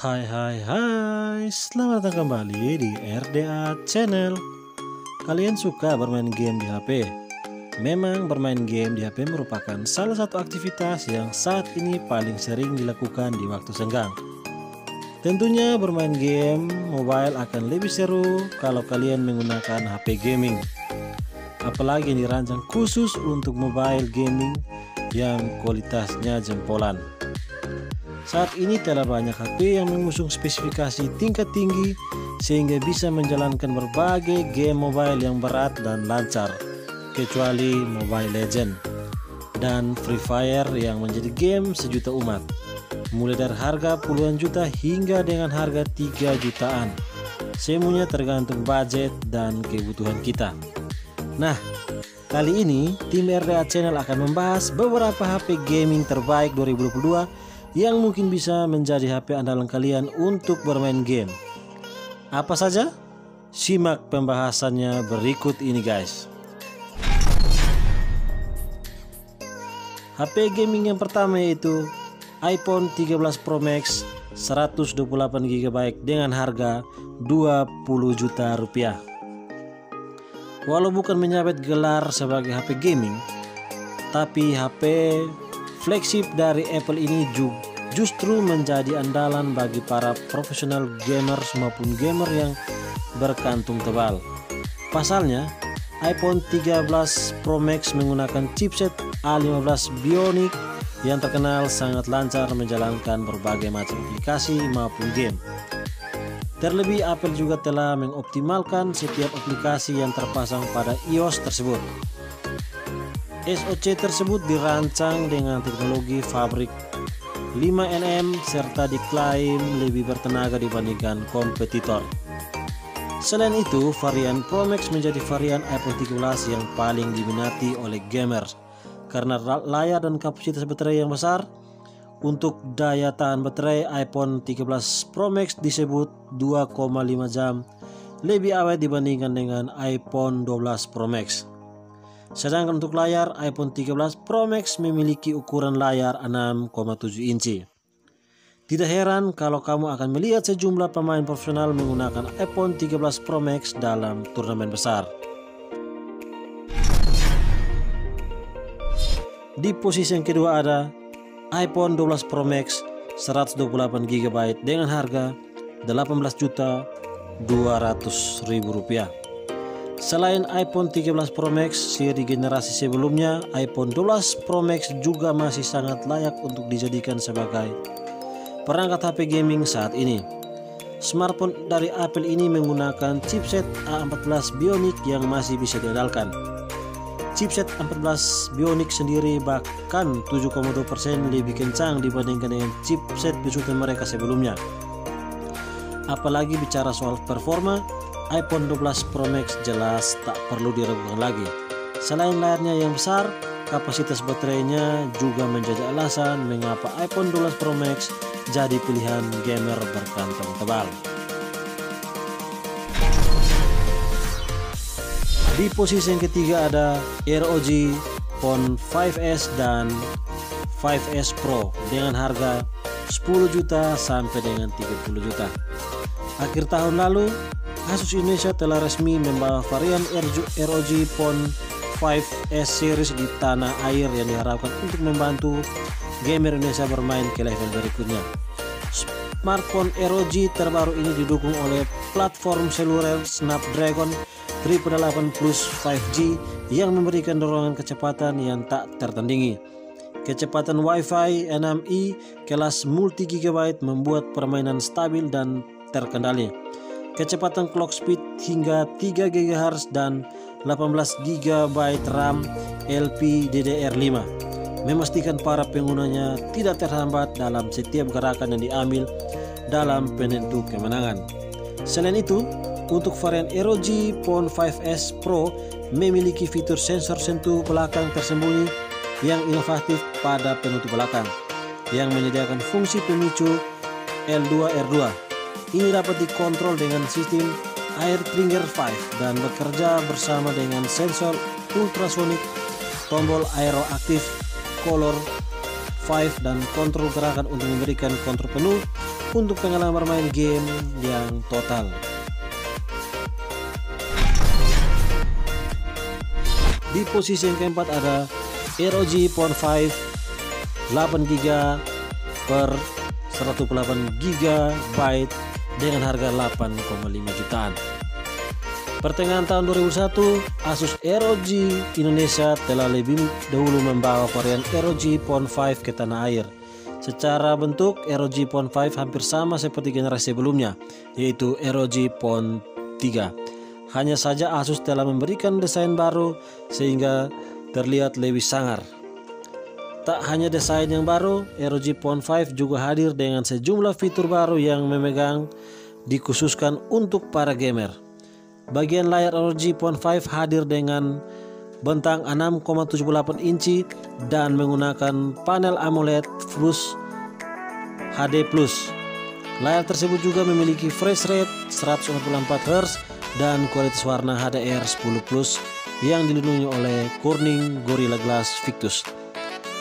Hai hai hai, selamat datang kembali di RDA Channel. Kalian suka bermain game di HP? Memang bermain game di HP merupakan salah satu aktivitas yang saat ini paling sering dilakukan di waktu senggang. Tentunya bermain game mobile akan lebih seru kalau kalian menggunakan HP gaming. Apalagi yang dirancang khusus untuk mobile gaming yang kualitasnya jempolan. Saat ini telah banyak HP yang mengusung spesifikasi tingkat tinggi sehingga bisa menjalankan berbagai game mobile yang berat dan lancar, kecuali Mobile Legends dan Free Fire yang menjadi game sejuta umat, mulai dari harga puluhan juta hingga dengan harga 3 jutaan. Semuanya tergantung budget dan kebutuhan kita. Nah, kali ini tim RDA Channel akan membahas beberapa HP gaming terbaik 2022 yang mungkin bisa menjadi HP andalan kalian untuk bermain game. Apa saja? Simak pembahasannya berikut ini guys. HP gaming yang pertama yaitu iPhone 13 Pro Max 128GB dengan harga 20 juta rupiah. Walau bukan menyabet gelar sebagai HP gaming, tapi HP flagship dari Apple ini justru menjadi andalan bagi para profesional gamers maupun gamer yang berkantung tebal. Pasalnya, iPhone 13 Pro Max menggunakan chipset A15 Bionic yang terkenal sangat lancar menjalankan berbagai macam aplikasi maupun game. Terlebih, Apple juga telah mengoptimalkan setiap aplikasi yang terpasang pada iOS tersebut. SoC tersebut dirancang dengan teknologi fabrik 5nm serta diklaim lebih bertenaga dibandingkan kompetitor. Selain itu, varian Pro Max menjadi varian iPhone 13 yang paling diminati oleh gamers karena layar dan kapasitas baterai yang besar. Untuk daya tahan baterai, iPhone 13 Pro Max disebut 2,5 jam lebih awet dibandingkan dengan iPhone 12 Pro Max. Sedangkan untuk layar, iPhone 13 Pro Max memiliki ukuran layar 6,7 inci. Tidak heran kalau kamu akan melihat sejumlah pemain profesional menggunakan iPhone 13 Pro Max dalam turnamen besar. Di posisi yang kedua ada iPhone 12 Pro Max 128GB dengan harga 18.200.000 rupiah. Selain iPhone 13 Pro Max, seri generasi sebelumnya, iPhone 12 Pro Max juga masih sangat layak untuk dijadikan sebagai perangkat HP gaming saat ini. Smartphone dari Apple ini menggunakan chipset A14 Bionic yang masih bisa diandalkan. Chipset A14 Bionic sendiri bahkan 7,2% lebih kencang dibandingkan dengan chipset besutan mereka sebelumnya. Apalagi bicara soal performa, iPhone 12 Pro Max jelas tak perlu diragukan lagi. Selain layarnya yang besar, kapasitas baterainya juga menjadi alasan mengapa iPhone 12 Pro Max jadi pilihan gamer berkantong tebal. Di posisi yang ketiga ada ROG Phone 5s dan 5s Pro dengan harga 10 juta sampai dengan 30 juta. Akhir tahun lalu, Asus Indonesia telah resmi membawa varian ROG Phone 5s series di tanah air yang diharapkan untuk membantu gamer Indonesia bermain ke level berikutnya. Smartphone ROG terbaru ini didukung oleh platform seluler Snapdragon 888 Plus 5G yang memberikan dorongan kecepatan yang tak tertandingi. Kecepatan Wi-Fi 6E kelas multi gigabyte membuat permainan stabil dan terkendali. Kecepatan clock speed hingga 3 GHz dan 18 GB RAM LPDDR5 memastikan para penggunanya tidak terhambat dalam setiap gerakan yang diambil dalam penentu kemenangan. Selain itu, untuk varian ROG Phone 5s Pro memiliki fitur sensor sentuh belakang tersembunyi yang inovatif pada penutup belakang yang menyediakan fungsi pemicu L2R2. Ini dapat dikontrol dengan sistem Air Trigger 5 dan bekerja bersama dengan sensor ultrasonic, tombol aeroaktif, color 5 dan kontrol gerakan untuk memberikan kontrol penuh untuk pengalaman bermain game yang total. Di posisi yang keempat ada ROG Phone 5 8GB per 128GB dengan harga 8,5 jutaan. Pertengahan tahun 2001, Asus ROG Indonesia telah lebih dahulu membawa varian ROG Phone 5 ke tanah air. Secara bentuk, ROG Phone 5 hampir sama seperti generasi sebelumnya, yaitu ROG Phone 3. Hanya saja Asus telah memberikan desain baru sehingga terlihat lebih sangar. Tak hanya desain yang baru, ROG Phone 5 juga hadir dengan sejumlah fitur baru yang dikhususkan untuk para gamer. Bagian layar ROG Phone 5 hadir dengan bentang 6,78 inci dan menggunakan panel AMOLED Plus HD+. Layar tersebut juga memiliki refresh rate 144Hz dan kualitas warna HDR10+ yang dilindungi oleh Corning Gorilla Glass Victus.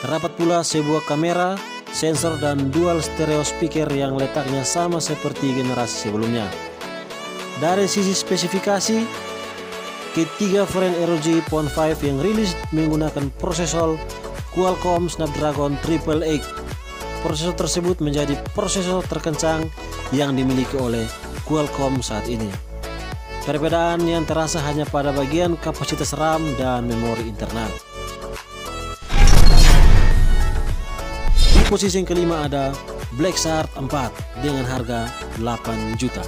Terdapat pula sebuah kamera, sensor dan dual stereo speaker yang letaknya sama seperti generasi sebelumnya. Dari sisi spesifikasi, ketiga varian ROG Phone 5 yang rilis menggunakan prosesor Qualcomm Snapdragon 888. Prosesor tersebut menjadi prosesor terkencang yang dimiliki oleh Qualcomm saat ini. Perbedaan yang terasa hanya pada bagian kapasitas RAM dan memori internal. Di posisi yang kelima ada Black Shark 4 dengan harga 8 juta.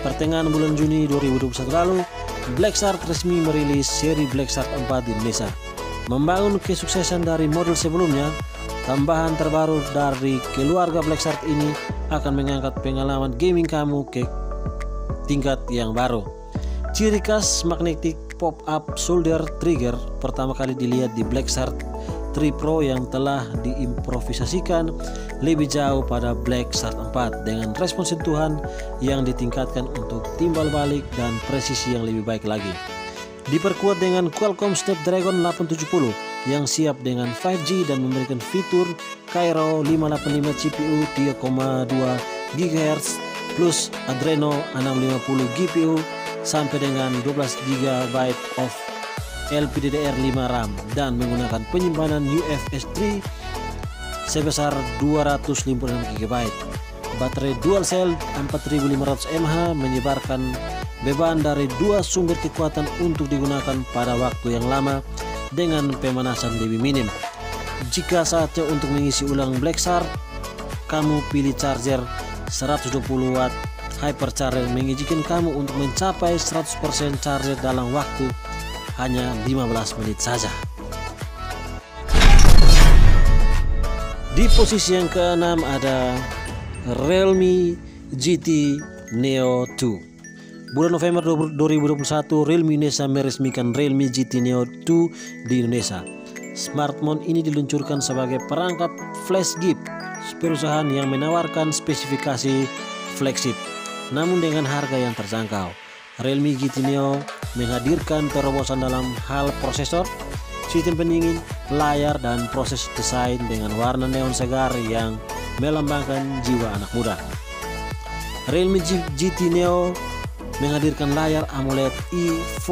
Pertengahan bulan Juni 2021 lalu, Black Shark resmi merilis seri Black Shark 4 di Indonesia. Membangun kesuksesan dari model sebelumnya, tambahan terbaru dari keluarga Black Shark ini akan mengangkat pengalaman gaming kamu ke tingkat yang baru. Ciri khas magnetic pop-up shoulder trigger pertama kali dilihat di Black Shark 3 Pro yang telah diimprovisasikan lebih jauh pada Black Shark 4 dengan respons sentuhan yang ditingkatkan untuk timbal balik dan presisi yang lebih baik lagi. Diperkuat dengan Qualcomm Snapdragon 870 yang siap dengan 5G dan memberikan fitur Kryo 585 CPU 3,2 GHz plus Adreno 650 GPU sampai dengan 12 GB of LPDDR5 RAM dan menggunakan penyimpanan UFS 3 sebesar 256 GB. Baterai dual cell 4500 mAh menyebarkan beban dari dua sumber kekuatan untuk digunakan pada waktu yang lama dengan pemanasan lebih minim. Jika saatnya untuk mengisi ulang Black Shark, kamu pilih charger 120 watt hypercharger mengizinkan kamu untuk mencapai 100% charger dalam waktu hanya 15 menit saja. Di posisi yang keenam ada Realme GT Neo 2. Bulan November 2021, Realme Indonesia meresmikan Realme GT Neo 2 di Indonesia. Smartphone ini diluncurkan sebagai perangkat flagship perusahaan yang menawarkan spesifikasi flagship, namun dengan harga yang terjangkau. Realme GT Neo menghadirkan terobosan dalam hal prosesor, sistem pendingin, layar, dan proses desain dengan warna neon segar yang melambangkan jiwa anak muda. Realme GT Neo menghadirkan layar AMOLED E4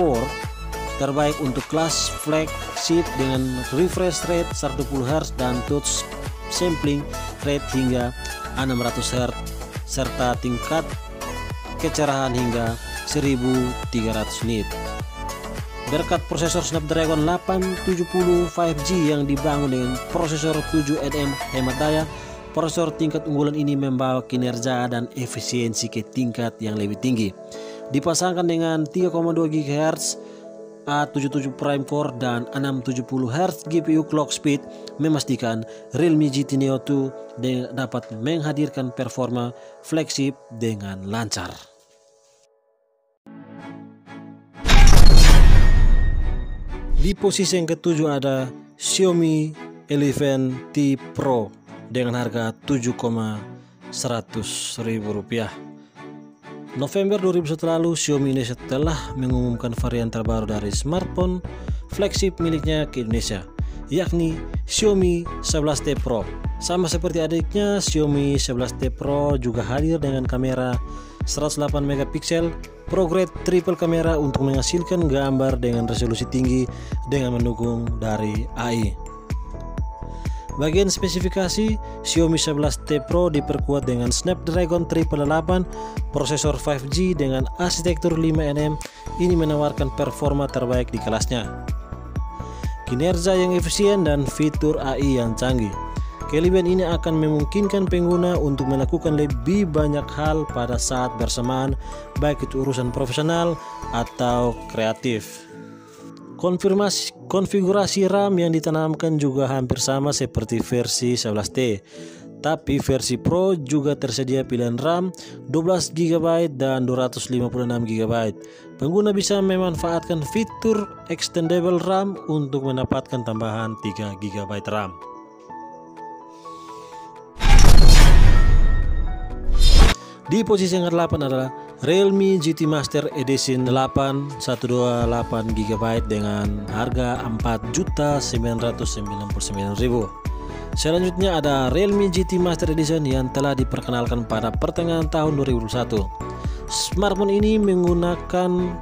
terbaik untuk kelas flagship dengan refresh rate 120Hz dan touch sampling rate hingga 600Hz serta tingkat kecerahan hingga 1300 nit. Berkat prosesor Snapdragon 870 5G yang dibangun dengan prosesor 7nm hemat daya, prosesor tingkat unggulan ini membawa kinerja dan efisiensi ke tingkat yang lebih tinggi. Dipasangkan dengan 3,2 GHz A77 Prime Core dan 670Hz GPU clock speed, memastikan Realme GT Neo 2 dapat menghadirkan performa flagship dengan lancar. Di posisi yang ketujuh ada Xiaomi 11T Pro dengan harga Rp7,100.000. November 2001 lalu, Xiaomi Indonesia telah mengumumkan varian terbaru dari smartphone flagship miliknya ke Indonesia, yakni Xiaomi 11T Pro. Sama seperti adiknya, Xiaomi 11T Pro juga hadir dengan kamera 108 megapiksel ProGrade triple kamera untuk menghasilkan gambar dengan resolusi tinggi dengan mendukung dari AI. Bagian spesifikasi, Xiaomi 11T Pro diperkuat dengan Snapdragon 888, prosesor 5G dengan arsitektur 5nm. Ini menawarkan performa terbaik di kelasnya, kinerja yang efisien dan fitur AI yang canggih. Kelebihan ini akan memungkinkan pengguna untuk melakukan lebih banyak hal pada saat bersamaan, baik itu urusan profesional atau kreatif. Konfigurasi RAM yang ditanamkan juga hampir sama seperti versi 11T, tapi versi Pro juga tersedia pilihan RAM 12GB dan 256GB. Pengguna bisa memanfaatkan fitur extendable RAM untuk mendapatkan tambahan 3GB RAM. Di posisi yang ke-8 adalah Realme GT Master Edition 8 128GB dengan harga 4.999.000. Selanjutnya ada Realme GT Master Edition yang telah diperkenalkan pada pertengahan tahun 2021. Smartphone ini menggunakan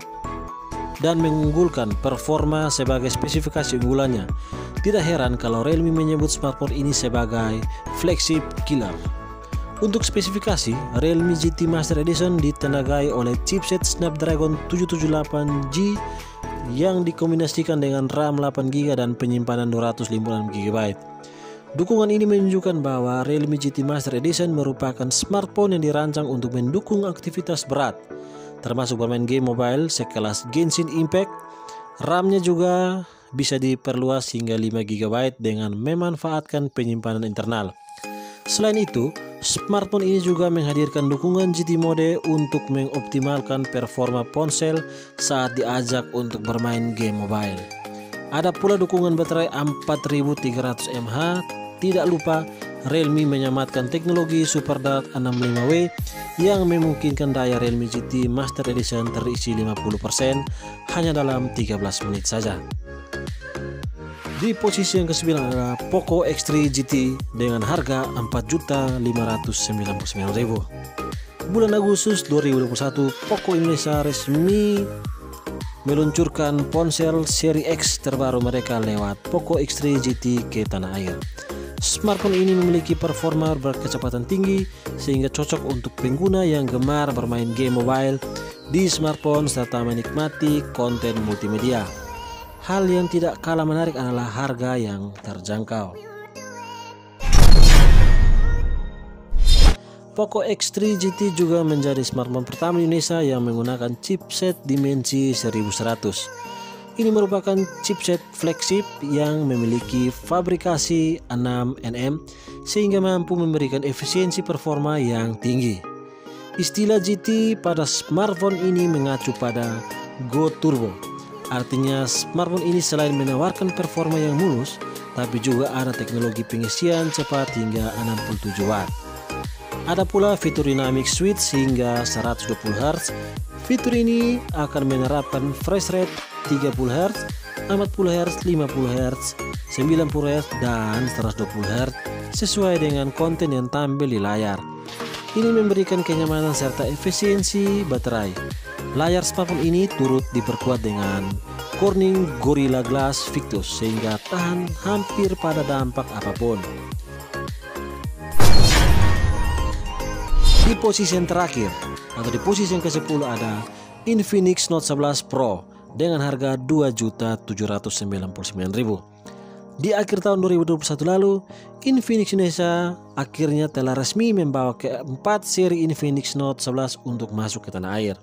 dan mengunggulkan performa sebagai spesifikasi unggulannya. Tidak heran kalau Realme menyebut smartphone ini sebagai flagship killer. Untuk spesifikasi, Realme GT Master Edition ditenagai oleh chipset Snapdragon 778G yang dikombinasikan dengan RAM 8GB dan penyimpanan 256GB. Dukungan ini menunjukkan bahwa Realme GT Master Edition merupakan smartphone yang dirancang untuk mendukung aktivitas berat, termasuk bermain game mobile sekelas Genshin Impact. RAM-nya juga bisa diperluas hingga 5GB dengan memanfaatkan penyimpanan internal. Selain itu, smartphone ini juga menghadirkan dukungan GT Mode untuk mengoptimalkan performa ponsel saat diajak untuk bermain game mobile. Ada pula dukungan baterai 4300 mAh. Tidak lupa, Realme menyamatkan teknologi SuperDart 65W yang memungkinkan daya Realme GT Master Edition terisi 50% hanya dalam 13 menit saja. Di posisi yang ke-9 adalah Poco X3 GT dengan harga 4.599.000. Bulan Agustus 2021, Poco Indonesia resmi meluncurkan ponsel seri X terbaru mereka lewat Poco X3 GT ke tanah air. Smartphone ini memiliki performa berkecepatan tinggi sehingga cocok untuk pengguna yang gemar bermain game mobile di smartphone serta menikmati konten multimedia. Hal yang tidak kalah menarik adalah harga yang terjangkau. Poco X3 GT juga menjadi smartphone pertama di Indonesia yang menggunakan chipset Dimensity 1100. Ini merupakan chipset flagship yang memiliki fabrikasi 6nm sehingga mampu memberikan efisiensi performa yang tinggi. Istilah GT pada smartphone ini mengacu pada Go Turbo. Artinya smartphone ini selain menawarkan performa yang mulus, tapi juga ada teknologi pengisian cepat hingga 67 Watt. Ada pula fitur dynamic switch hingga 120Hz. Fitur ini akan menerapkan refresh rate 30Hz, 40Hz, 50Hz, 90Hz, dan 120Hz sesuai dengan konten yang tampil di layar. Ini memberikan kenyamanan serta efisiensi baterai. Layar smartphone ini turut diperkuat dengan Corning Gorilla Glass Victus sehingga tahan hampir pada dampak apapun. Di posisi yang terakhir atau di posisi yang ke-10 ada Infinix Note 11 Pro dengan harga 2.799.000. Di akhir tahun 2021 lalu, Infinix Indonesia akhirnya telah resmi membawa keempat seri Infinix Note 11 untuk masuk ke tanah air.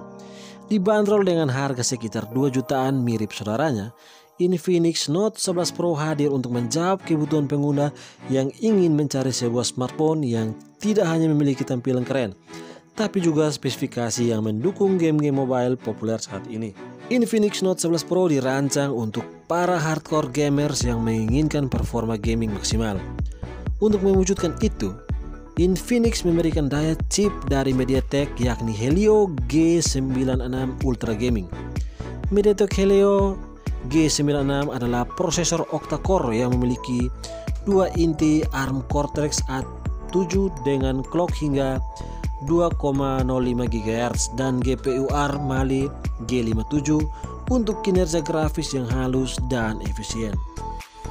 Dibanderol dengan harga sekitar 2 jutaan mirip saudaranya, Infinix Note 11 Pro hadir untuk menjawab kebutuhan pengguna yang ingin mencari sebuah smartphone yang tidak hanya memiliki tampilan keren, tapi juga spesifikasi yang mendukung game-game mobile populer saat ini. Infinix Note 11 Pro dirancang untuk para hardcore gamers yang menginginkan performa gaming maksimal. Untuk mewujudkan itu, Infinix memberikan daya chip dari MediaTek yakni Helio G96 Ultra Gaming. MediaTek Helio G96 adalah prosesor octa-core yang memiliki 2 inti ARM Cortex A7 dengan clock hingga 2,05 GHz dan GPU ARM Mali G57 untuk kinerja grafis yang halus dan efisien.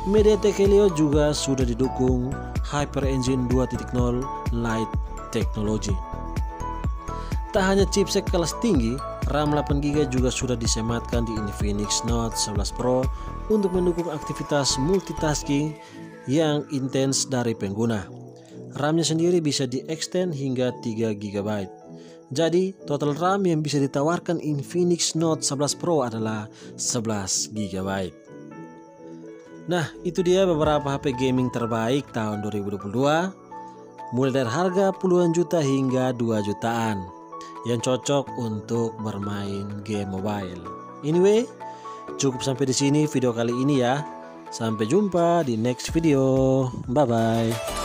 MediaTek Helio juga sudah didukung HyperEngine 2.0 Lite teknologi. Tak hanya chipset kelas tinggi, RAM 8GB juga sudah disematkan di Infinix Note 11 Pro untuk mendukung aktivitas multitasking yang intens dari pengguna. RAM-nya sendiri bisa di-extend hingga 3GB. Jadi, total RAM yang bisa ditawarkan Infinix Note 11 Pro adalah 11GB. Nah, itu dia beberapa HP gaming terbaik tahun 2022, mulai dari harga puluhan juta hingga 2 jutaan, yang cocok untuk bermain game mobile. Anyway, cukup sampai di sini video kali ini ya. Sampai jumpa di next video. Bye bye.